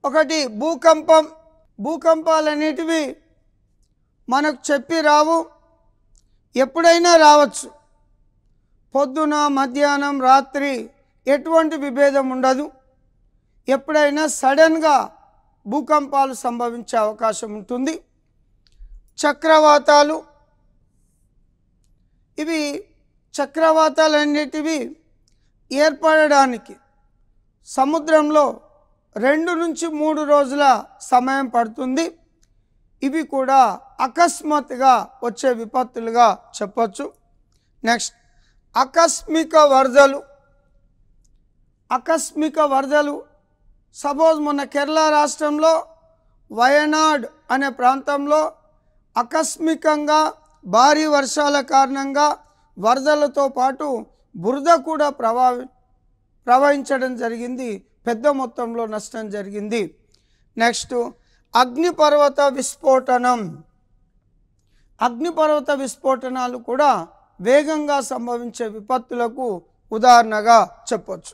ఒకటి భూకంపం. భూకంపాలనేటివి మనకు చెప్పి రావు, ఎప్పుడైనా రావచ్చు. పొద్దున, మధ్యాహ్నం, రాత్రి ఎటువంటి విభేదం ఉండదు. ఎప్పుడైనా సడన్గా భూకంపాలు సంభవించే అవకాశం ఉంటుంది. చక్రవాతాలు, ఇవి చక్రవాతాలన్నిటివి ఏర్పడడానికి సముద్రంలో 2 నుంచి 3 రోజుల సమయం పడుతుంది. ఇవి కూడా అకస్మాత్తుగా వచ్చే విపత్తులుగా చెప్పొచ్చు. నెక్స్ట్ ఆకస్మిక వరదలు. ఆకస్మిక వరదలు సపోజ్ మొన్న కేరళ రాష్ట్రంలో వయనాడ్ అనే ప్రాంతంలో ఆకస్మికంగా భారీ వర్షాల కారణంగా వరదలతో పాటు బురద కూడా ప్రవహించడం జరిగింది. పెద్ద మొత్తంలో నష్టం జరిగింది. నెక్స్ట్ అగ్నిపర్వత విస్ఫోటనం. అగ్నిపర్వత విస్ఫోటనాలు కూడా వేగంగా సంభవించే విపత్తులకు ఉదాహరణగా చెప్పొచ్చు.